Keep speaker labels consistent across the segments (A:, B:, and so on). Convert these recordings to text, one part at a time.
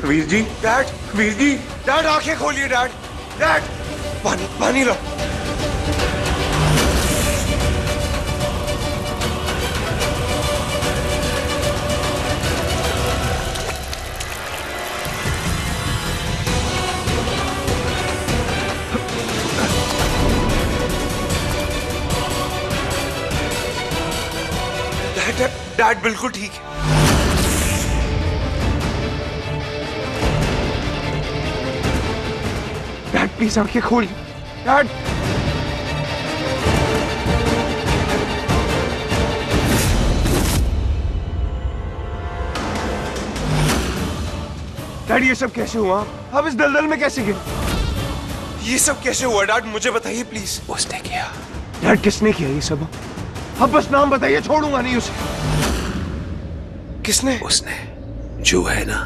A: Veer ji, dad, Veer ji, dad आंखें खोलिए dad, dad, पानी पानी लो। डैड डैड बिल्कुल ठीक है। डैड प्लीज आंखें खोलिए, डैड। डैड ये सब कैसे हुआ? आप इस दलदल में कैसे गिरे? ये सब कैसे हुआ डैड, मुझे बताइए प्लीज।
B: उसने किया।
A: डैड किसने किया ये सब? अब बस नाम बताइए, छोड़ूंगा नहीं उसे। किसने?
B: उसने। जो है ना,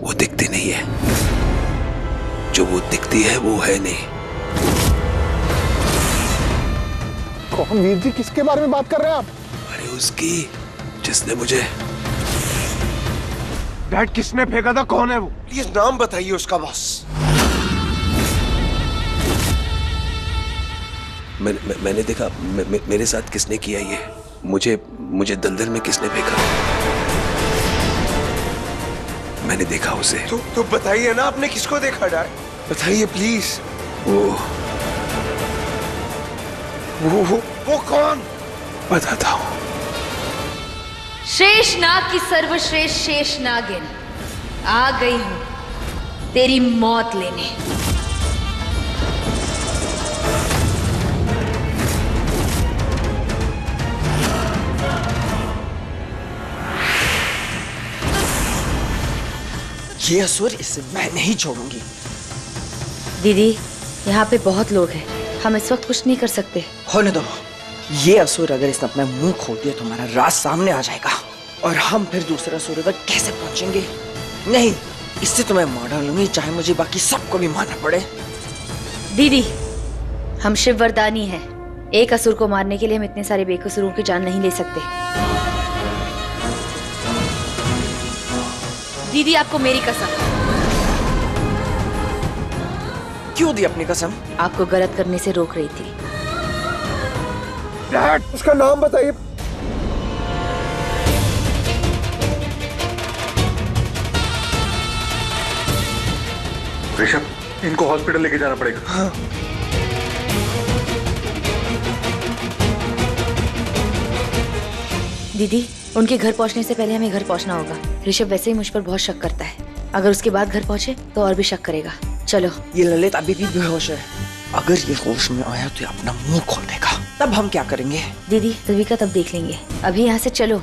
B: वो दिखती नहीं है, जो वो दिखती है वो है नहीं।
C: कौन वीर जी, किसके बारे में बात कर रहे हैं आप?
B: अरे उसकी, जिसने मुझे।
A: डैड किसने फेंका था, कौन है वो? प्लीज नाम बताइए उसका बस।
B: मैंने देखा, मेरे साथ किसने किया ये, मुझे दलदल में किसने फेंका, मैंने देखा उसे।
A: तो बताइए ना, आपने किसको देखा डैड, बताइए प्लीज। वो कौन?
B: बताता हूँ।
D: शेषनाग की सर्वश्रेष्ठ शेषनागिन, आ गई हूं तेरी मौत लेने।
E: ये असुर, इसे मैं नहीं छोड़ूंगी।
D: दीदी, यहाँ पे बहुत लोग हैं, हम इस वक्त कुछ नहीं कर सकते।
E: होने दो। ये असुर अगर इसने अपना मुंह खोल दिया तो हमारा राज सामने आ जाएगा और हम फिर दूसरा असुर तक कैसे पहुंचेंगे? नहीं, इससे तो मैं मार डालूंगी, चाहे मुझे बाकी सबको भी मारना पड़े।
D: दीदी, हम शिव वरदानी हैं, एक असुर को मारने के लिए हम इतने सारे बेकसूरों की जान नहीं ले सकते। दीदी, आपको मेरी कसम।
E: क्यों दी अपनी कसम?
D: आपको गलत करने से रोक रही थी।
A: डैड उसका नाम बताइए।
F: ऋषभ, इनको हॉस्पिटल लेके जाना पड़ेगा।
E: हाँ।
D: दीदी, उनके घर पहुंचने से पहले हमें घर पहुंचना होगा। ऋषभ वैसे ही मुझ पर बहुत शक करता है, अगर उसके बाद घर पहुंचे तो और भी शक करेगा। चलो।
E: ये ललित अभी भी बेहोश है, अगर ये होश में आया तो ये अपना मुंह खोल देगा, तब हम क्या करेंगे?
D: दीदी, तभी का तब देख लेंगे, अभी यहाँ से चलो।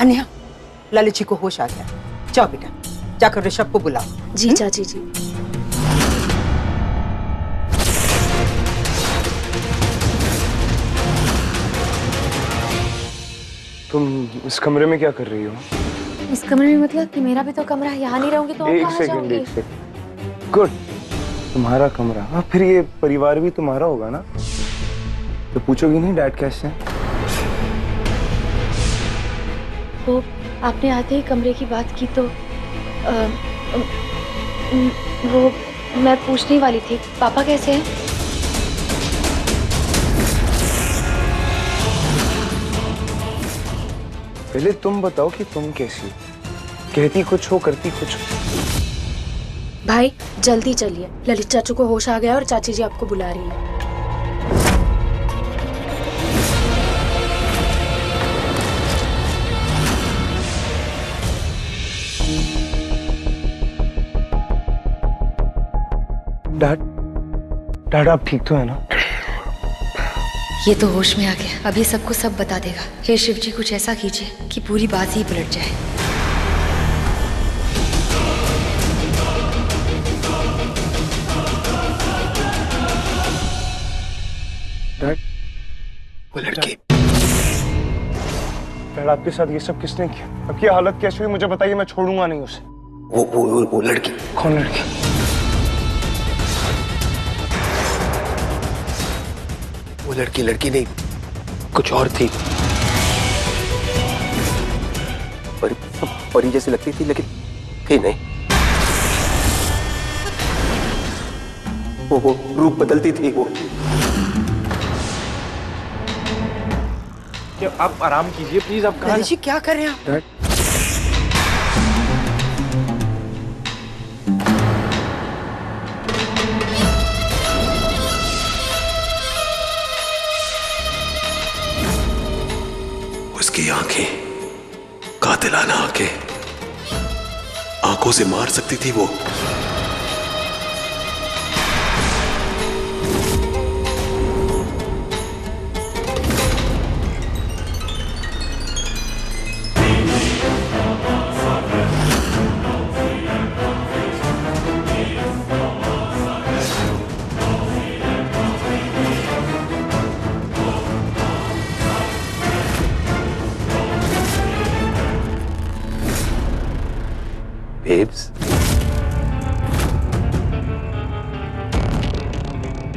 G: अन्या, ललित जी को होश आ गया, जाओ बेटा, जाकर ऋषभ को बुलाओ।
D: जी चाची जी।
A: तुम इस कमरे में क्या कर रही हो?
D: इस कमरे में मतलब कि मेरा भी तो कमरा है, यहाँ नहीं रहूंगी तो
A: एक
D: कहाँ
A: सेकंड,
D: जाऊंगी?
A: एक सेकंड। गुड, तुम्हारा कमरा। हाँ, फिर ये परिवार भी तुम्हारा होगा ना, तो पूछोगी नहीं डैड कैसे हैं?
D: वो आपने आते ही कमरे की बात की तो वो मैं पूछने वाली थी, पापा कैसे हैं?
A: पहले तुम बताओ कि तुम कैसी हो, कहती कुछ हो करती कुछ हो।
H: भाई जल्दी चलिए, ललित चाचू को होश आ गया और चाची जी आपको बुला रही है।
A: डैड आप ठीक तो है ना?
D: ये तो होश में आ गया, अभी सबको सब बता देगा। हे शिव जी, कुछ ऐसा कीजिए कि पूरी बात ही पलट जाए।
A: डैड,
B: वो लड़की
A: डैड आपके साथ ये सब किसने किया? अब ये हालत कैसे हुई मुझे बताइए, मैं छोड़ूंगा नहीं उसे।
B: वो लड़की।
A: कौन लड़की?
B: वो लड़की नहीं, कुछ और थी। परी जैसी लगती थी लेकिन थी नहीं। वो रूप बदलती थी वो।
A: आप आराम कीजिए प्लीज। आप कहाँ?
G: जी क्या कर रहे हैं आप?
A: डैड,
B: उसकी आंखें, कातिलाना आंखें, आंखों से मार सकती थी वो। Babes.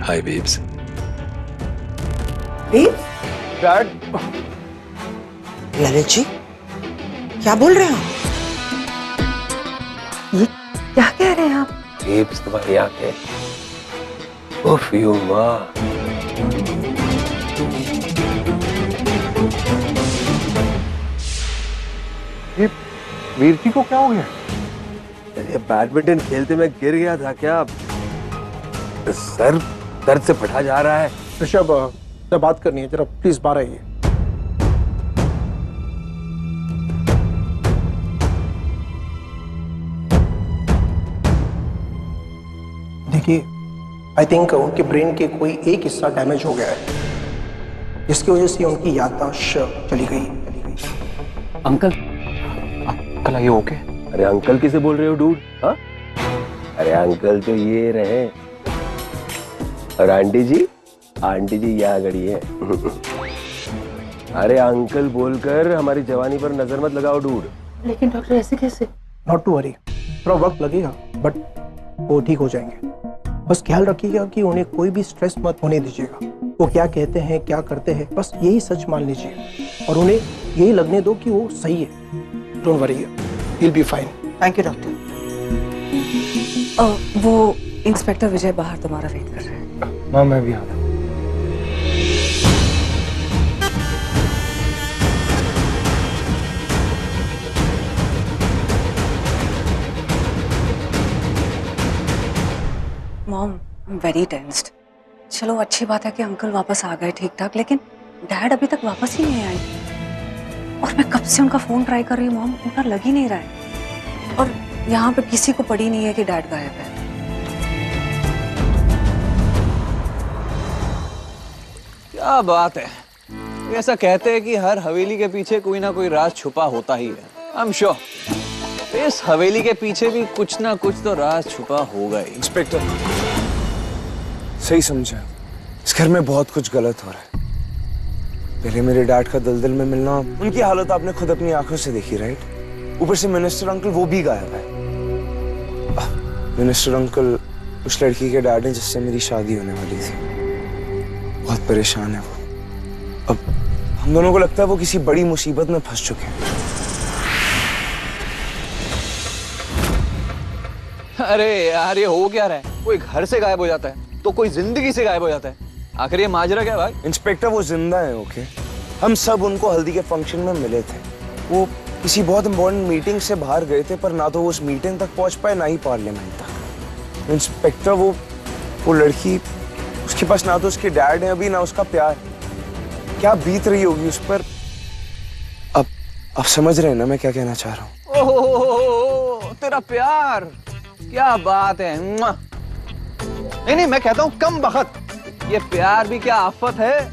B: Hi, babes.
A: Dad,
E: Lalit ji क्या बोल रहे हैं आप?
G: ये क्या कह रहे हैं आप?
B: Babes तुम्हारी आंखें। उफ यू माँ।
A: ये वीरती को क्या हो गया?
B: अरे बैडमिंटन खेलते में गिर गया था क्या? सर दर्द से फटा जा रहा है।
C: ऋषभ से बात करनी है, जरा प्लीज बाहर आइए। देखिए, आई थिंक उनके ब्रेन के कोई एक हिस्सा डैमेज हो गया है, जिसकी वजह से उनकी याददाश्त चली गई।
A: अंकल, अंकल आइए। ओके?
B: अरे अंकल किसे बोल रहे हो डूड? हाँ? अरे अंकल तो ये रहे। और आंटी जी यहाँ खड़ी है। अरे अंकल बोलकर हमारी जवानी पर नजर मत लगाओ डूड।
G: लेकिन डॉक्टर ऐसे कैसे?
C: नॉट टू वरी, थोड़ा वक्त लगेगा बट वो ठीक हो जाएंगे। बस ख्याल रखिएगा कि उन्हें कोई भी स्ट्रेस मत होने दीजिएगा। वो क्या कहते हैं, क्या करते हैं, बस यही सच मान लीजिए और उन्हें यही लगने दो कि वो सही है। Don't worry, he will be fine.
G: Thank you doctor. वो इंस्पेक्टर विजय बाहर तुम्हारा वेट कर रहे हैं।
A: माँ मैं भी आ रहा हूँ।
I: Mom, I am very tensed. चलो अच्छी बात है कि अंकल वापस आ गए ठीक ठाक, लेकिन डैड अभी तक वापस ही नहीं आए और मैं कब से उनका फोन ट्राई कर रही हूँ मॉम, उनका लग ही नहीं रहा है और यहाँ पे किसी को पड़ी नहीं है कि डैड गायब है।
J: क्या बात है, ऐसा कहते हैं कि हर हवेली के पीछे कोई ना कोई राज छुपा होता ही है। आई एम श्योर इस हवेली के पीछे भी कुछ ना कुछ तो राज छुपा होगा ही।
A: इंस्पेक्टर सही समझा, इस घर में बहुत कुछ गलत हो रहा है। पहले मेरे डैड का दलदल में मिलना, उनकी हालत आपने खुद अपनी आंखों से देखी, राइट? ऊपर से मिनिस्टर अंकल वो भी गायब है। मिनिस्टर अंकल उस लड़की के डैड हैं जिससे मेरी शादी होने वाली थी। बहुत परेशान है वो। अब हम दोनों को लगता है वो किसी बड़ी मुसीबत में फंस चुके हैं।
J: अरे यार ये हो क्या रहा है? कोई घर से गायब हो जाता है तो कोई जिंदगी से गायब हो जाता है। आखिर ये माजरा क्या भाई?
A: इंस्पेक्टर वो जिंदा है, ओके? हम सब उनको हल्दी के फंक्शन में मिले थे। वो किसी बहुत इंपॉर्टेंट मीटिंग से बाहर गए थे, पर ना तो वो उस मीटिंग तक पहुंच पाए ना ही पार्लियामेंट तक। इंस्पेक्टर वो लड़की, उसके पास ना तो उसके डैड है अभी ना उसका प्यार। क्या बीत रही होगी उस पर। अब समझ रहे हैं ना मैं क्या कहना चाह रहा हूँ?
J: ओह तेरा प्यार, क्या बात है। नहीं, मैं कहता हूँ कम बखत। ये प्यार भी क्या आफत है।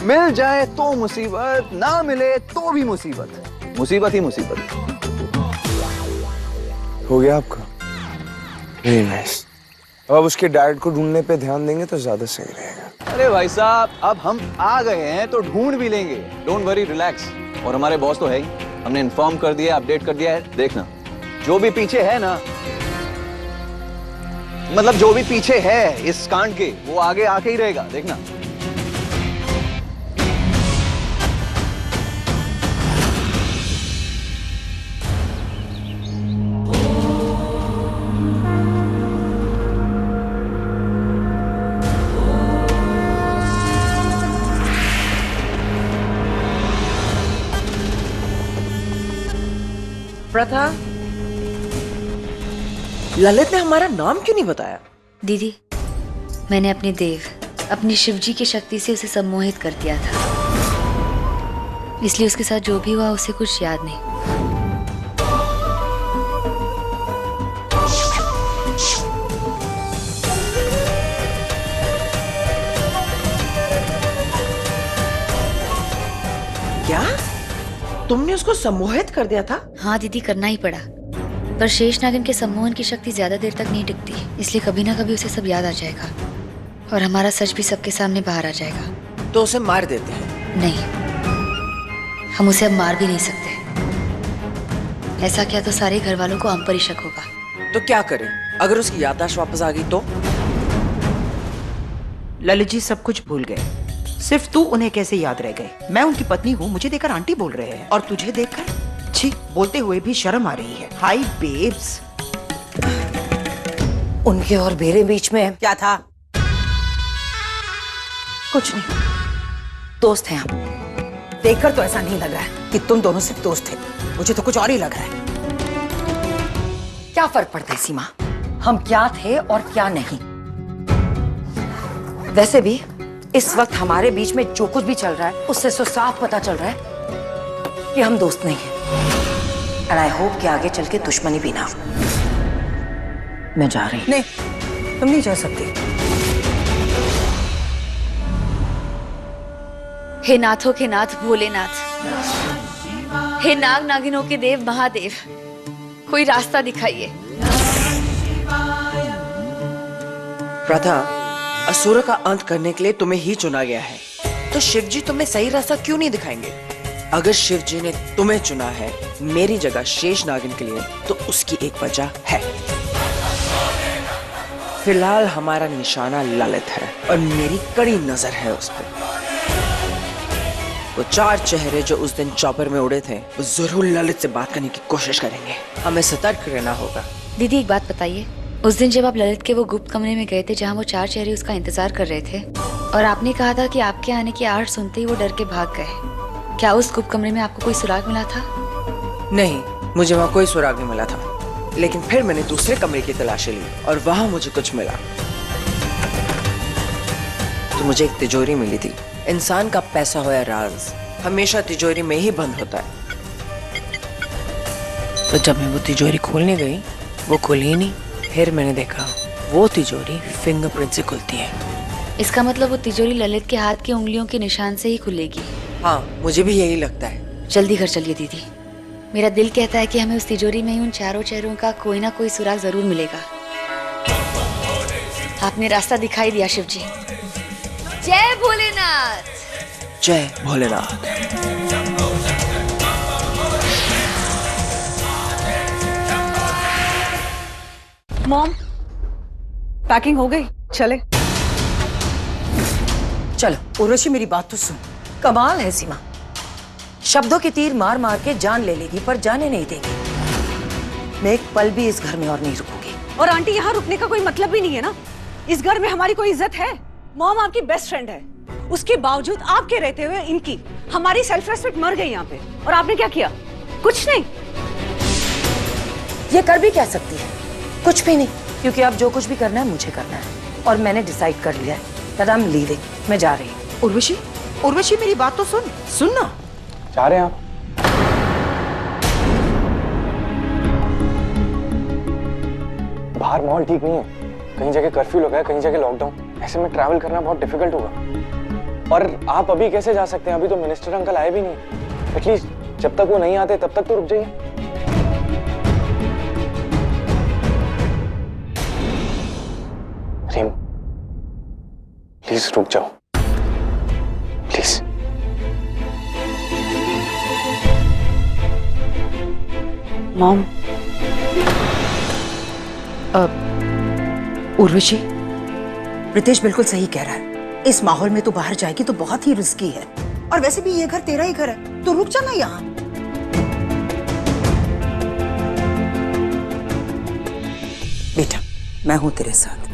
J: मिल जाए तो मुसीबत, ना मिले तो भी मुसीबत। मुसीबत ही मुसीबत।
A: हो गया आपका? Very nice. अब उसके डैड को ढूंढने पे ध्यान देंगे तो ज्यादा सही रहेगा।
J: अरे भाई साहब, अब हम आ गए हैं तो ढूंढ भी लेंगे। Don't worry, relax. और हमारे बॉस तो है ही, हमने इन्फॉर्म कर दिया, अपडेट कर दिया है। देखना, जो भी पीछे है ना, मतलब जो भी पीछे है इस कांड के, वो आगे आके ही रहेगा। देखना।
E: प्रथा, ललित ने हमारा नाम क्यों नहीं बताया?
D: दीदी, मैंने अपने देव, अपनी शिवजी की शक्ति से उसे सम्मोहित कर दिया था, इसलिए उसके साथ जो भी हुआ उसे कुछ याद नहीं।
E: क्या तुमने उसको सम्मोहित कर दिया था?
D: हाँ दीदी, करना ही पड़ा। पर शेष नागिन के सम्मोहन की शक्ति ज्यादा देर तक नहीं टिकती, इसलिए कभी ना कभी उसे सब याद आ जाएगा और हमारा सच भी सबके सामने बाहर आ जाएगा।
E: तो उसे मार देते हैं?
D: नहीं, हम उसे अब मार भी नहीं सकते। ऐसा क्या तो सारे घर वालों को हम पर ही शक होगा।
E: तो क्या करें? अगर उसकी याददाश्त वापस आ गई तो?
G: ललित जी सब कुछ भूल गए, सिर्फ तू उन्हें कैसे याद रह गए। मैं उनकी पत्नी हूँ, मुझे देखकर आंटी बोल रहे हैं और तुझे देखकर छी बोलते हुए भी शर्म आ रही है। हाय बेब्स।
I: उनके और मेरे बीच में
G: क्या था?
I: कुछ नहीं, दोस्त हैं हम।
G: देखकर तो ऐसा नहीं लग रहा है कि तुम दोनों सिर्फ दोस्त थे, मुझे तो कुछ और ही लग रहा है।
I: क्या फर्क पड़ता है सीमा, हम क्या थे और क्या नहीं। वैसे भी इस वक्त हमारे बीच में जो कुछ भी चल रहा है उससे तो साफ पता चल रहा है कि हम दोस्त नहीं हैं। एंड आई होप कि आगे चल के दुश्मनी भी ना हो। मैं जा रही।
G: नहीं, तुम नहीं जा सकती।
D: हे नाथों के नाथ भोलेनाथ, हे नाग नागिनों के देव महादेव, कोई रास्ता दिखाइए।
E: प्रथा, असुर का अंत करने के लिए तुम्हें ही चुना गया है, तो शिवजी तुम्हें सही रास्ता क्यों नहीं दिखाएंगे? अगर शिवजी ने तुम्हें चुना है मेरी जगह शेष नागिन के लिए, तो उसकी एक वजह है। फिलहाल हमारा निशाना ललित है और मेरी कड़ी नजर है उस पर। वो 4 चेहरे जो उस दिन चॉपर में उड़े थे, वो जरूर ललित से बात करने की कोशिश करेंगे। हमें सतर्क रहना होगा।
D: दीदी एक बात बताइए, उस दिन जब आप ललित के वो गुप्त कमरे में गए थे जहाँ वो 4 चेहरे उसका इंतजार कर रहे थे, और आपने कहा था कि आपके आने की आहट सुनते ही वो डर के भाग गए, क्या उस गुप्त कमरे में आपको कोई सुराग मिला था?
E: नहीं, मुझे वहाँ कोई सुराग नहीं मिला था, लेकिन फिर मैंने दूसरे कमरे की तलाशी ली और वहाँ मुझे कुछ मिला। तो मुझे एक तिजोरी मिली थी। इंसान का पैसा हो या राज हमेशा तिजोरी में ही बंद होता है। तो जब मैं वो तिजोरी खोलने गई, वो खुली ही नहीं। फिर मैंने देखा वो तिजोरी फिंगरप्रिंट से खुलती है।
D: इसका मतलब वो तिजोरी ललित के हाथ की उंगलियों के निशान से ही खुलेगी।
E: हाँ, मुझे भी यही लगता है।
D: जल्दी घर चलिए दीदी, मेरा दिल कहता है कि हमें उस तिजोरी में ही उन 4 चेहरों का कोई ना कोई सुराग जरूर मिलेगा। आपने रास्ता दिखाई दिया शिव जी। जय भोलेनाथ।
E: जय भोलेनाथ।
I: मॉम, पैकिंग हो गई, चले।
G: चलो उर्वशी, मेरी बात तो सुन।
I: कमाल है सीमा, शब्दों के तीर मार मार के जान ले लेगी पर जाने नहीं देगी। मैं एक पल भी इस घर में और नहीं रुकूंगी।
K: और आंटी, यहाँ रुकने का कोई मतलब भी नहीं है ना। इस घर में हमारी कोई इज्जत है? मॉम आपकी बेस्ट फ्रेंड है, उसके बावजूद आपके रहते हुए इनकी हमारी सेल्फ रेस्पेक्ट मर गई यहाँ पे। और आपने क्या किया? कुछ नहीं।
I: ये कर भी क्या सकती है? कुछ भी नहीं, क्योंकि अब जो कुछ भी करना है मुझे करना है और मैंने डिसाइड कर लिया है that I'm leaving। मैं जा रही हूँ।
G: उर्वशी, उर्वशी मेरी बात तो सुन ना।
A: जा रहे हैं आप? बाहर माहौल ठीक नहीं है, कहीं जगह कर्फ्यू लगा है, कहीं जगह लॉकडाउन। ऐसे में ट्रैवल करना बहुत डिफिकल्ट होगा। और आप अभी कैसे जा सकते हैं? अभी तो मिनिस्टर अंकल आए भी नहीं। एटलीस्ट जब तक वो नहीं आते तब तक तो रुक जाइए। रिम, प्लीज रुक जाओ, प्लीज।
G: मॉम, उर्वशी, रितेश बिल्कुल सही कह रहा है। इस माहौल में तो बाहर जाएगी तो बहुत ही रिस्की है। और वैसे भी ये घर तेरा ही घर है, तो रुक जाना यहाँ। बेटा, मैं हूं तेरे साथ।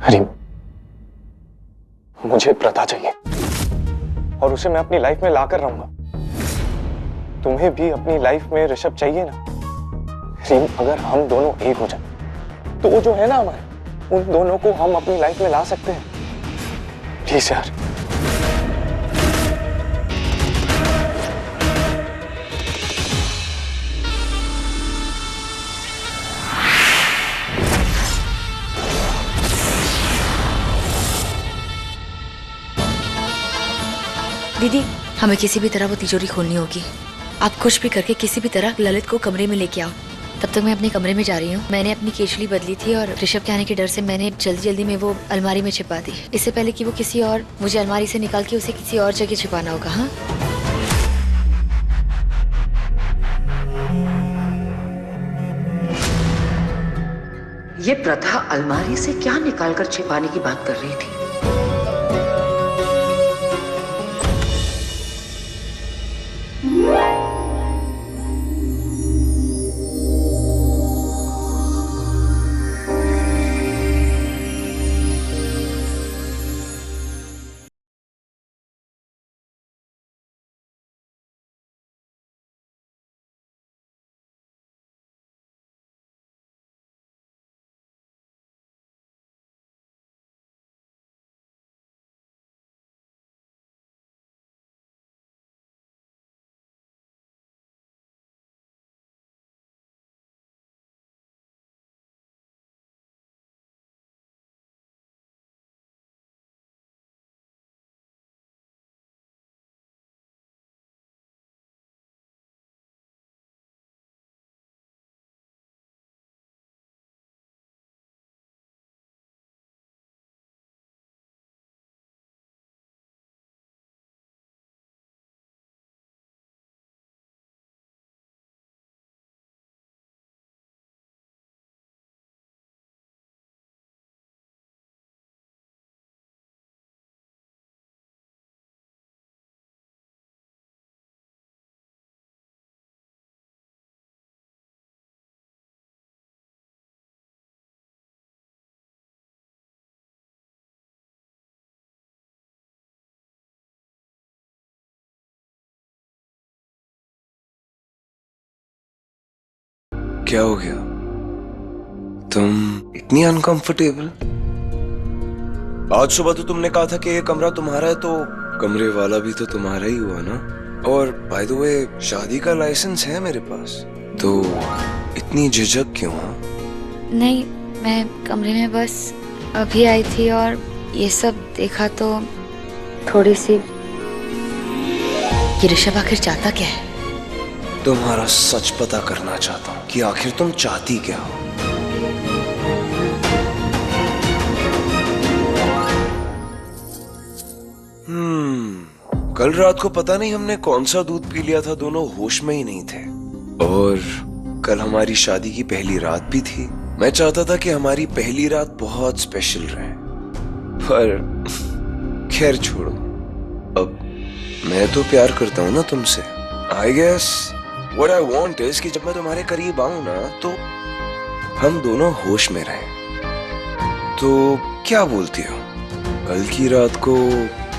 A: हरीम, मुझे प्रथा चाहिए और उसे मैं अपनी लाइफ में लाकर रहूंगा। तुम्हें भी अपनी लाइफ में ऋषभ चाहिए ना? हरीम, अगर हम दोनों एक हो जाए तो वो जो है ना हमारे, उन दोनों को हम अपनी लाइफ में ला सकते हैं। प्लीज यार।
D: दीदी, हमें किसी भी तरह वो तिजोरी खोलनी होगी। आप कुछ भी करके किसी भी तरह ललित को कमरे में लेके आओ। तब तक मैं अपने कमरे में जा रही हूँ। मैंने अपनी केचली बदली थी और ऋषभ के आने के डर से मैंने जल्दी जल्दी में वो अलमारी में छिपा दी। इससे पहले कि वो किसी और मुझे अलमारी से निकाल के उसे किसी और जगह छिपाना होगा। हाँ,
G: ये प्रथा अलमारी से क्या निकालकर छिपाने की बात कर रही थी?
A: क्या हो गया? तुम इतनी अनकंफर्टेबल? आज सुबह तो तुमने कहा था कि ये कमरा तुम्हारा है, तो कमरे वाला भी तो तुम्हारा ही हुआ ना। और बाय द वे, शादी का लाइसेंस है मेरे पास, तो इतनी झिझक क्यों? हाँ,
D: नहीं, मैं कमरे में बस अभी आई थी और ये सब देखा तो थोड़ी सी। ये ऋषभ आखिर चाहता क्या है?
A: तुम्हारा सच पता करना चाहता हूँ कि आखिर तुम चाहती क्या हो। कल रात को पता नहीं हमने कौन सा दूध पी लिया था, दोनों होश में ही नहीं थे। और कल हमारी शादी की पहली रात भी थी। मैं चाहता था कि हमारी पहली रात बहुत स्पेशल रहे, पर खैर छोड़ो। अब मैं तो प्यार करता हूँ ना तुमसे। I guess What I want is कि जब मैं तुम्हारे करीब आऊं ना, तो हम दोनों होश में रहें। तो क्या बोलती हो, कल की रात को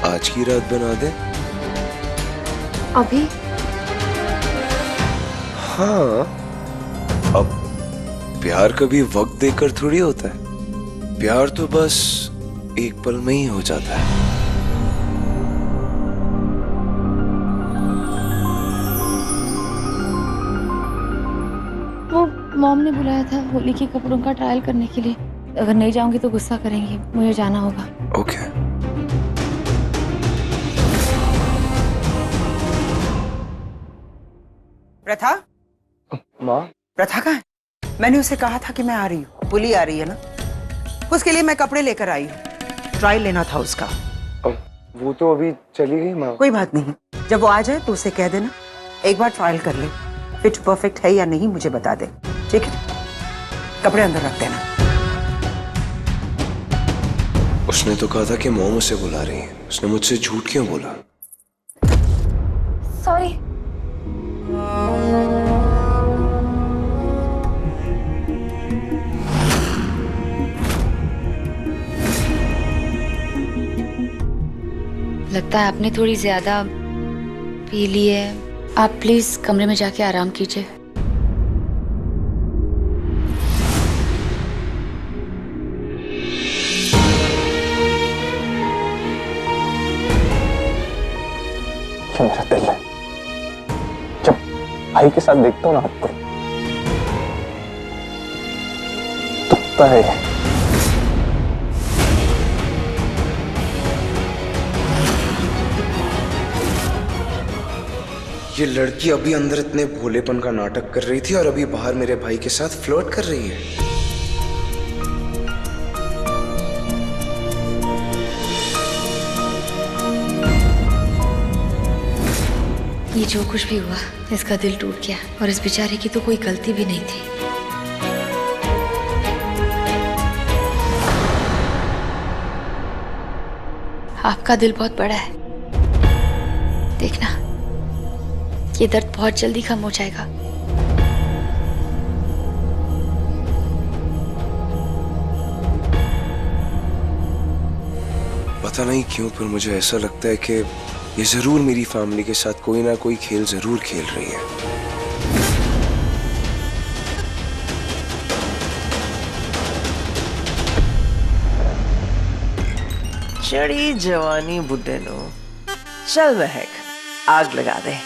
A: आज की रात बना दे?
H: अभी?
A: हाँ, अब प्यार कभी वक्त देकर थोड़ी होता है, प्यार तो बस एक पल में ही हो जाता है।
D: वो मॉम ने बुलाया था होली के कपड़ों का ट्रायल करने के लिए। अगर नहीं जाऊंगी तो गुस्सा करेंगी, मुझे जाना होगा।
A: ओके।
G: प्रथा?
B: माँ?
G: प्रथा कहाँ है? मैंने उसे कहा था कि मैं आ रही हूँ। पुली आ रही है ना? उसके लिए मैं कपड़े लेकर आई हूँ। ट्रायल लेना था उसका।
A: वो तो अभी चली गई माँ।
G: कोई बात नहीं, जब वो आ जाए तो उसे कह देना एक बार ट्रायल कर ले, फिट परफेक्ट है या नहीं मुझे बता दे, ठीक है? कपड़े अंदर रख देना।
A: उसने तो कहा था कि मॉम उसे बुला रही है, उसने मुझसे झूठ क्यों बोला?
D: सॉरी। लगता है आपने थोड़ी ज्यादा पी ली है। आप प्लीज कमरे में जाके आराम कीजिए।
C: मेरा दिल है, जब भाई के साथ देखता हूँ ना आपको, दुखता है।
A: ये लड़की अभी अंदर इतने भोलेपन का नाटक कर रही थी और अभी बाहर मेरे भाई के साथ फ्लर्ट कर रही है।
D: ये जो कुछ भी हुआ, इसका दिल टूट गया और इस बेचारे की तो कोई गलती भी नहीं थी। आपका दिल बहुत बड़ा है, देखना ये दर्द बहुत जल्दी खत्म हो जाएगा।
A: पता नहीं क्यों पर मुझे ऐसा लगता है कि ये जरूर मेरी फैमिली के साथ कोई ना कोई खेल जरूर खेल रही है।
E: चढ़ी जवानी बुड्ढे नो, चल महक आग लगा दे।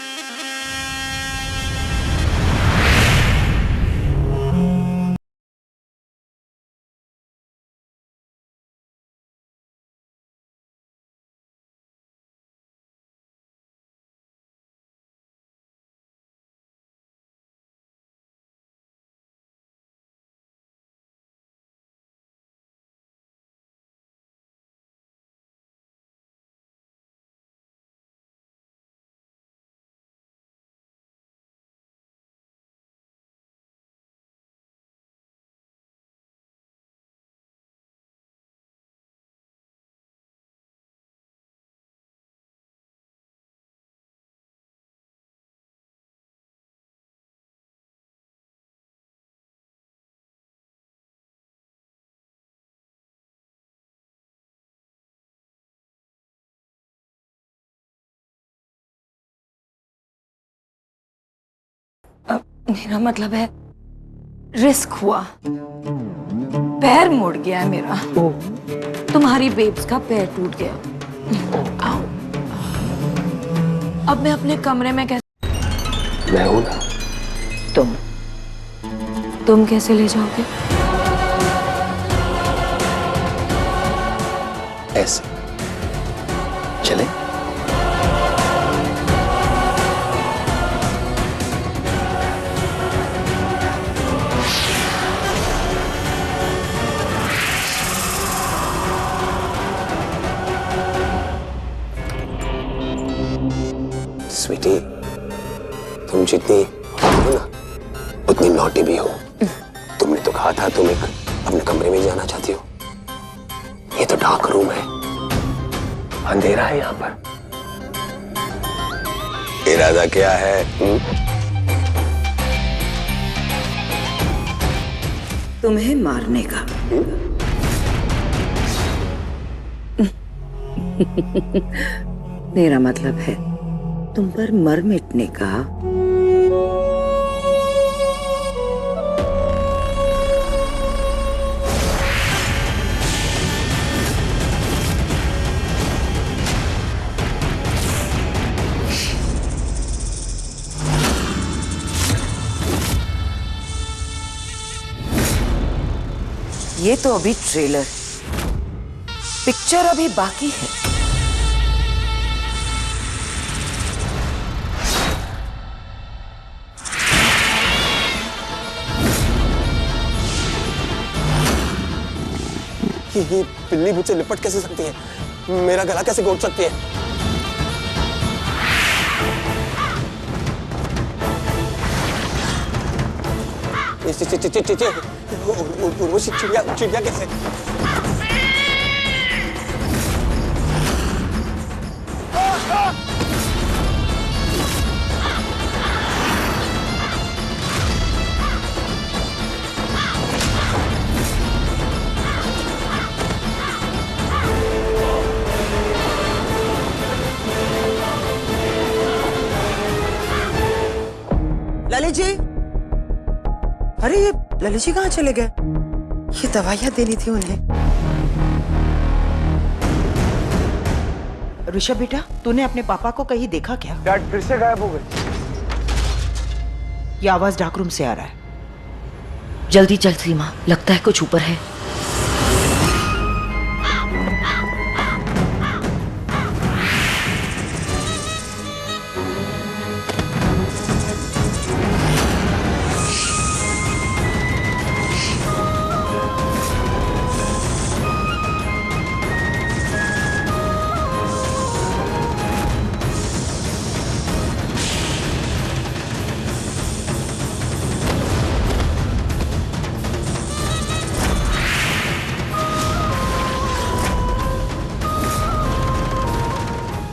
K: मेरा मतलब है रिस्क हुआ, पैर मुड़ गया है मेरा। तुम्हारी बेब्स का पैर टूट गया। आओ। अब मैं अपने कमरे में कैसे?
B: मैं हूं ना।
K: तुम कैसे ले जाओगे?
B: ऐसे चले? स्वीटी, तुम जितनी हो ना उतनी नॉटी भी हो। तुमने तो कहा था तुम एक अपने कमरे में जाना चाहती हो। ये तो डार्क रूम है, अंधेरा है यहाँ पर। इरादा क्या है?
G: तुम्हें मारने का। मेरा मतलब है तुम पर मर मिटने का। ये तो अभी ट्रेलर, पिक्चर अभी बाकी है।
B: ये बिल्ली मुझसे लिपट कैसे सकती है? मेरा गला कैसे घोट सकती है? उर्वशी चिड़िया कैसे?
G: ललित जी, अरे ये ललित जी कहाँ चले गए? ये दवाइयाँ देनी थी उन्हें। ऋषभ बेटा, तूने अपने पापा को कहीं देखा क्या?
A: डैड फिर से गायब हो गए।
G: ये आवाज डार्क रूम से आ रहा है।
D: जल्दी चल सीमा, लगता है कुछ ऊपर है।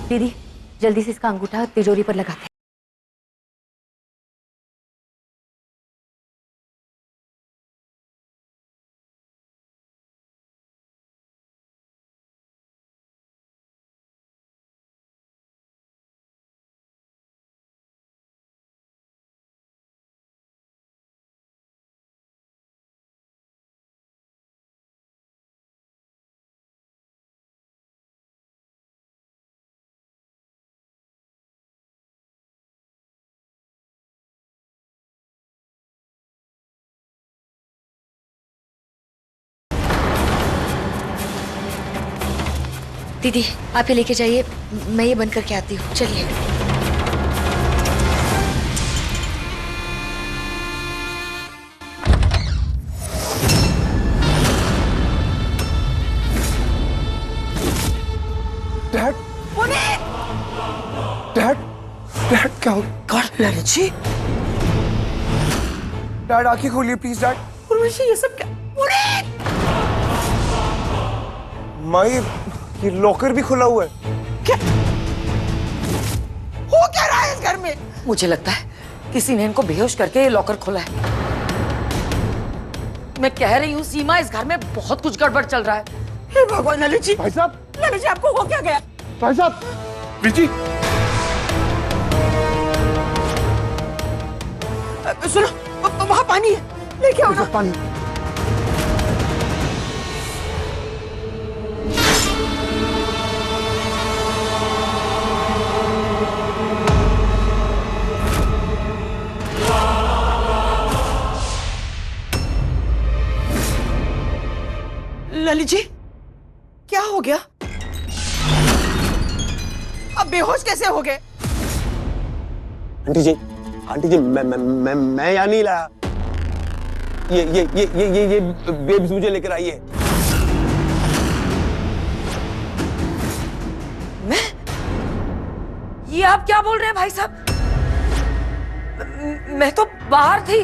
D: दीदी जल्दी से इसका अंगूठा तिजोरी पर लगाते हैं। दीदी आप ये लेके जाइए, मैं ये बंद करके आती हूँ। चलिए।
A: डैड, डैड, डैड क्या हो गया?
G: ललित जी,
A: डैड आंखें खोलिए प्लीज। डैड,
G: उर्वशी ये सब क्या?
A: माँ ये लॉकर भी खुला हुआ है।
G: क्या हो क्या रहा है इस घर में? मुझे लगता है किसी ने इनको बेहोश करके ये लॉकर खोला है। मैं कह रही हूँ सीमा, इस घर में बहुत कुछ गड़बड़ चल रहा है। हे भगवान। ललित जी,
A: भाई साहब,
G: ललित जी आपको हो क्या गया?
A: भाई साहब, विजी
G: सुनो, वहाँ पानी है, लेके आओ ना
A: पानी।
G: ललित जी क्या हो गया? अब बेहोश कैसे हो गए?
B: आंटी जी, आंटी जी, मैं यहाँ नहीं लाया। ये बेब्स मुझे लेकर आई है।
G: मैं? ये आप क्या बोल रहे हैं भाई साहब? मैं तो बाहर थी,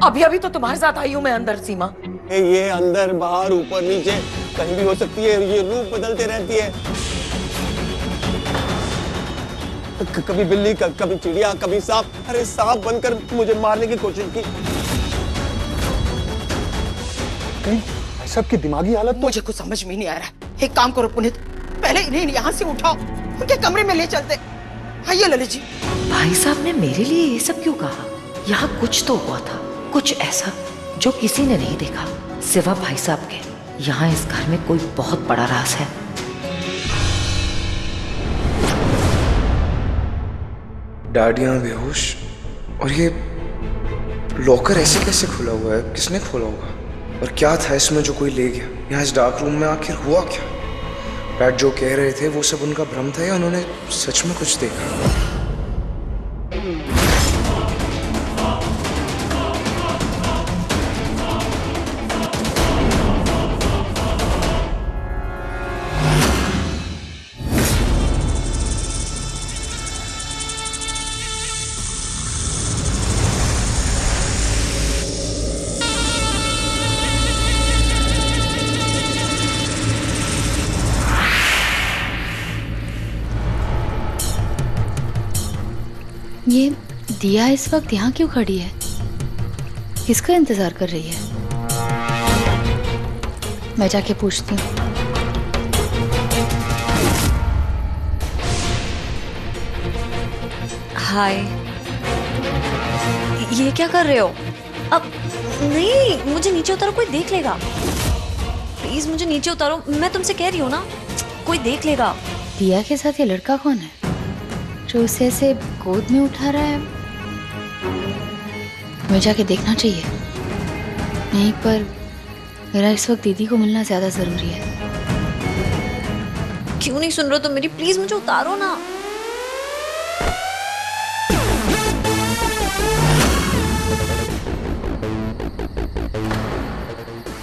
G: अभी तो तुम्हारे साथ आई हूं मैं अंदर। सीमा,
B: ये अंदर बाहर ऊपर नीचे कहीं भी हो सकती है। ये रूप बदलते रहती है, कभी बिल्ली, कभी चिड़िया, कभी सांप। अरे सांप बनकर मुझे मारने की कोशिश की।
F: कहीं सबकी दिमागी हालत तो...
G: मुझे कुछ समझ में नहीं आ रहा। एक काम करो पुनीत, पहले इन्हें यहाँ से उठाओ, उनके कमरे में ले चलते। आइए ललित जी।
L: भाई साहब ने मेरे लिए ये सब क्यों कहा? यहाँ कुछ तो हुआ था, कुछ ऐसा जो किसी ने नहीं देखा सिवा भाई साहब के। यहाँ इस घर में कोई बहुत बड़ा राज है।
A: डैड यहाँ बेहोश, और ये लॉकर ऐसे कैसे खुला हुआ है? किसने खोला होगा? और क्या था इसमें जो कोई ले गया? यहाँ इस डार्क रूम में आखिर हुआ क्या? डैड जो कह रहे थे वो सब उनका भ्रम था या उन्होंने सच में कुछ देखा?
D: ये दिया इस वक्त यहाँ क्यों खड़ी है? किसका इंतजार कर रही है? मैं जाके पूछती हूँ।
M: हाय, ये क्या कर रहे हो? अब नहीं, मुझे नीचे उतारो, कोई देख लेगा। प्लीज मुझे नीचे उतारो, मैं तुमसे कह रही हूँ ना, कोई देख लेगा।
D: दिया के साथ ये लड़का कौन है जो उसे ऐसे गोद में उठा रहा है? मुझे जाके देखना चाहिए। नहीं, पर मेरा इस वक्त दीदी को मिलना ज्यादा जरूरी है।
M: क्यों नहीं सुन रहे हो तुम मेरी? प्लीज मुझे उतारो ना।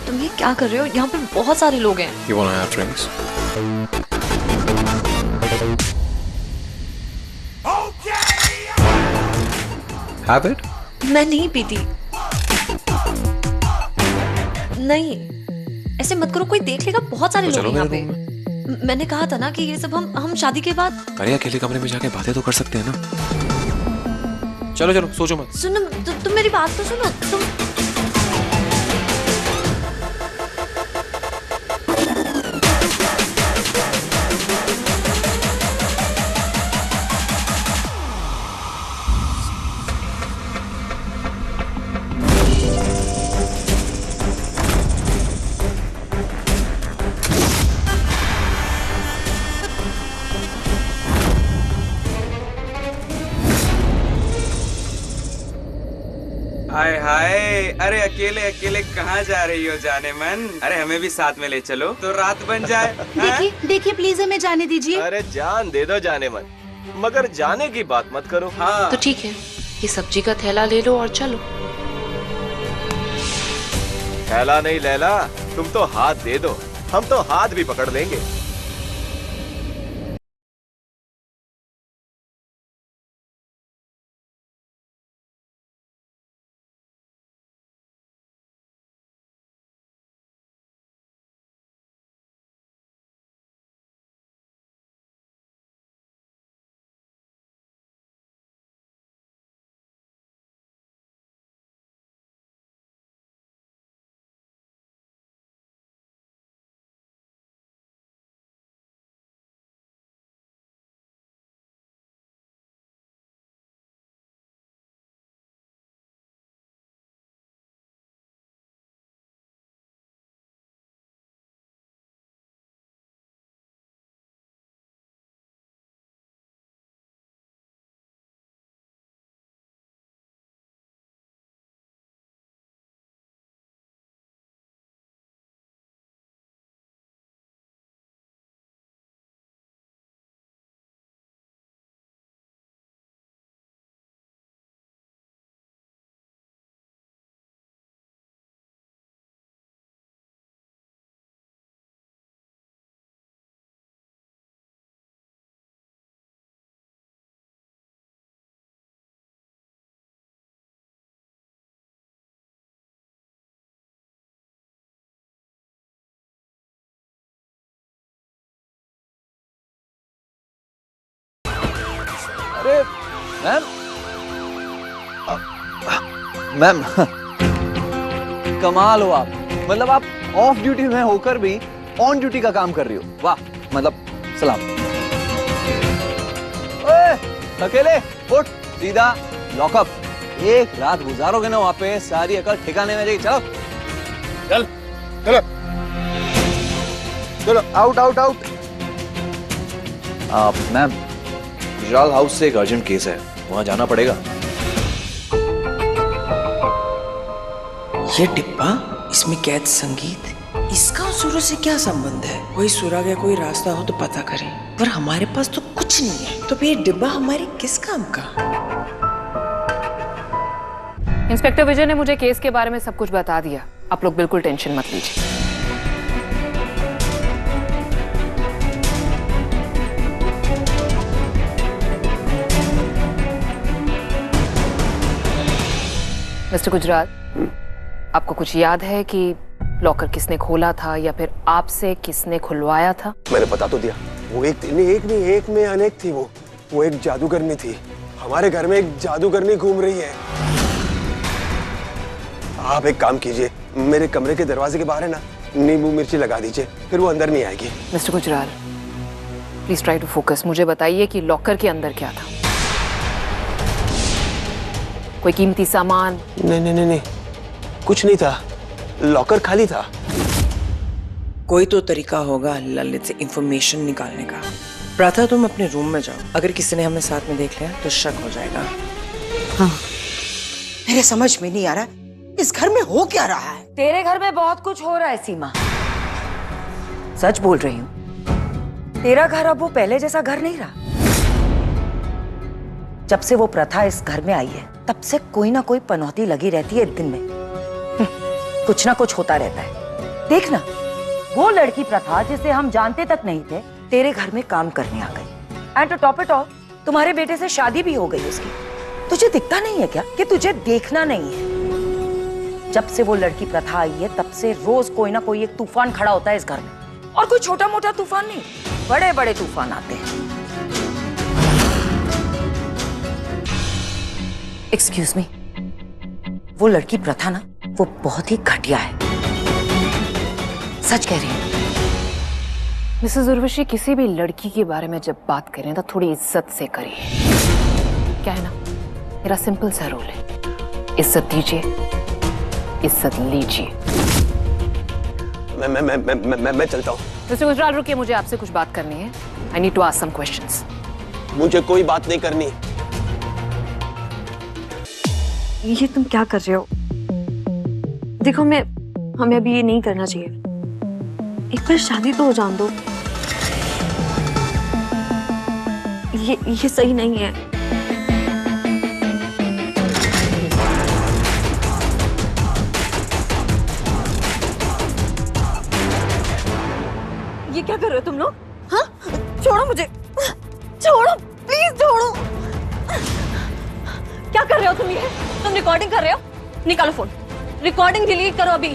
M: तुम ये क्या कर रहे हो? यहाँ पे बहुत सारे लोग हैं।
J: You wanna have drinks? Have it?
M: मैं नहीं पीती। नहीं, ऐसे मत करो, कोई देख लेगा। बहुत सारे लोग हैं यहाँ पे। मैंने कहा था ना कि ये सब हम शादी के बाद।
N: अरे अकेले कमरे में जाके बातें तो कर सकते हैं ना। चलो चलो, सोचो मत।
M: सुनो, तुम मेरी बात तो सुनो। तुम
O: हाय हाय, अरे अकेले अकेले कहाँ जा रही हो जाने मन? अरे हमें भी साथ में ले चलो तो रात बन जाए।
P: देखिए देखिए, प्लीज हमें जाने दीजिए।
Q: अरे जान दे दो जाने मन, मगर जाने की बात मत करो।
O: हाँ
P: तो ठीक है, ये सब्जी का थैला ले लो और चलो।
Q: थैला नहीं लैला, तुम तो हाथ दे दो, हम तो हाथ भी पकड़ लेंगे।
J: अरे मैम, मैम कमाल हो आप। मतलब आप ऑफ ड्यूटी में होकर भी ऑन ड्यूटी का काम कर रही हो। वाह, मतलब सलाम। ओए, अकेले उठ, सीधा लॉकअप। एक रात गुजारोगे ना वहां पे, सारी अकल ठिकाने में जाएगी। चलो
F: चल चलो चलो, out out out.
N: Ma'am, Gujral house से एक अर्जेंट केस है, वहां जाना पड़ेगा।
E: ये डिब्बा इसमें कैद संगीत, इसका और सूरज से क्या संबंध है? कोई सुराग या कोई रास्ता हो तो पता करें, पर हमारे पास तो कुछ नहीं है। तो फिर ये डिब्बा हमारे किस काम का?
R: इंस्पेक्टर विजय ने मुझे केस के बारे में सब कुछ बता दिया। आप लोग बिल्कुल टेंशन मत लीजिए। मिस्टर गुजराल, आपको कुछ याद है कि लॉकर किसने खोला था या फिर आपसे किसने खुलवाया था?
B: मैंने बता तो दिया। वो एक में अनेक थी। वो एक जादूगरनी थी। हमारे घर में एक जादूगरनी घूम रही है। आप एक काम कीजिए, मेरे कमरे के दरवाजे के बाहर है ना, नींबू मिर्ची लगा दीजिए, फिर वो अंदर नहीं आएगी।
R: Mister Gujral, please try to focus. मुझे बताइए कि लॉकर के अंदर क्या था? कोई कीमती सामान?
B: नहीं, कुछ नहीं था। लॉकर खाली था।
E: कोई तो तरीका होगा ललित से इंफॉर्मेशन निकालने का। प्राथा, तुम अपने रूम में जाओ। अगर किसी ने हमें साथ में देख लिया तो शक हो जाएगा।
G: हाँ, मेरे समझ में नहीं आ रहा इस घर में हो क्या रहा है।
L: तेरे घर में बहुत कुछ हो रहा है सीमा। सच बोल रही हूँ। तेरा घर अब वो पहले जैसा घर नहीं रहा। जब से वो प्रथा इस घर में आई है तब से कोई ना कोई पनौती लगी रहती है दिन में। कुछ ना कुछ होता रहता है। देख ना, वो लड़की प्रथा जिसे हम जानते तक नहीं थे तेरे घर में काम करने आ गई। And to top it all, तुम्हारे बेटे से शादी भी हो गई उसकी। तुझे दिखता नहीं है क्या कि तुझे देखना नहीं है? जब से वो लड़की प्रथा आई है तब से रोज कोई ना कोई एक तूफान खड़ा होता है इस घर में। और कोई छोटा मोटा तूफान नहीं, बड़े बड़े तूफान आते हैं। एक्सक्यूज मी, वो लड़की प्रथा ना, वो बहुत ही घटिया है। सच कह रही हूँ।
R: मिसेस उर्वशी, किसी भी लड़की के बारे में जब बात करें तो थोड़ी इज्जत से करिए। क्या है ना, मेरा सिंपल सा रूल है, इज्जत दीजिए, इज्जत लीजिए।
B: मैं चलता हूँ।
R: मिस्टर गुजराल, रुकिए, मुझे आपसे कुछ बात करनी है। I need to ask some questions.
B: मुझे कोई बात नहीं करनी।
M: ये तुम क्या कर रहे हो? देखो, हमें अभी ये नहीं करना चाहिए। एक बार शादी तो हो जान दो। ये सही नहीं है। ये क्या कर रहे हो तुम लोग? हाँ, छोड़ो मुझे, छोड़ो प्लीज, छोड़ो। क्या कर रहे हो तुम? तुम रिकॉर्डिंग कर रहे हो? निकालो फोन, रिकॉर्डिंग डिलीट करो अभी।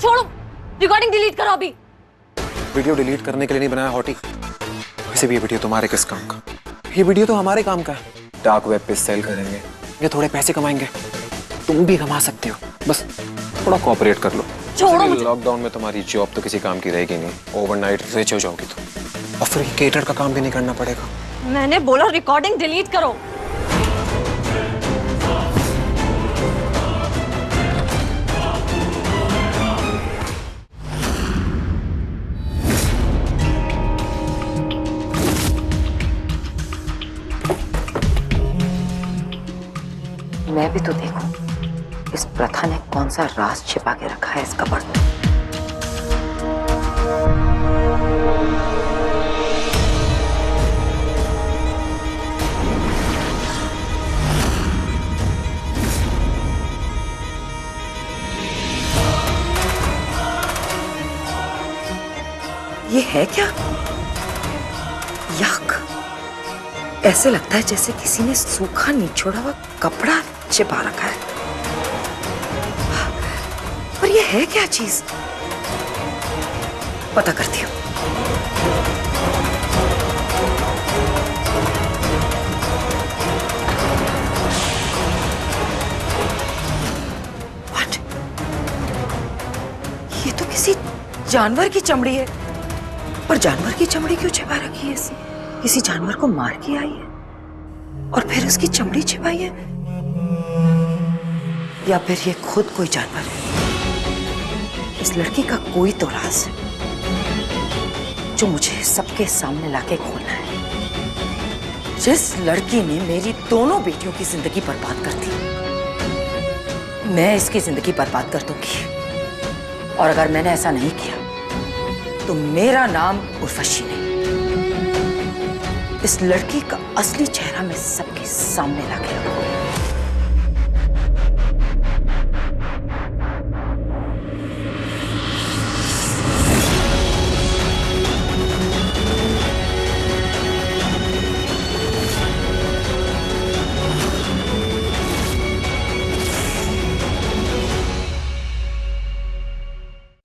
M: छोड़ो, रिकॉर्डिंग डिलीट करो अभी।
N: वीडियो डिलीट करने के लिए नहीं बनाया हॉटी। वैसे भी ये वीडियो तुम्हारे किस काम का? ये वीडियो तो हमारे काम का है। डार्क वेब पे सेल करेंगे, ये थोड़े पैसे कमाएंगे। तुम भी कमा सकते हो, बस थोड़ा कोऑपरेट कर लो।
M: छोड़ो मुझे।
N: लॉकडाउन में तुम्हारी जॉब तो किसी काम की रहेगी नहीं। ओवरनाइट रिच हो जाओगी तुम, और फिर केटर का काम भी नहीं करना पड़ेगा।
M: मैंने बोला रिकॉर्डिंग डिलीट करो।
L: मैं भी तो देखूं इस प्रथा ने कौन सा राज छिपा के रखा है इस कबर्ड में। ये है क्या? याक, ऐसे लगता है जैसे किसी ने सूखा निचोड़ा हुआ कपड़ा छिपा रखा है। पर ये है क्या चीज? पता करती हूँ। What? ये तो किसी जानवर की चमड़ी है। पर जानवर की चमड़ी क्यों छिपा रखी है इसे? किसी जानवर को मार के आई है और फिर उसकी चमड़ी छिपाई है, या फिर ये खुद कोई जानवर है? इस लड़की का कोई तो राज है जो मुझे सबके सामने लाके खोलना है। जिस लड़की ने मेरी दोनों बेटियों की जिंदगी बर्बाद कर दी, मैं इसकी जिंदगी बर्बाद कर दूंगी। और अगर मैंने ऐसा नहीं किया तो मेरा नाम उर्वशी नहीं, इस लड़की का असली चेहरा मैं सबके सामने ला के रखूंगा।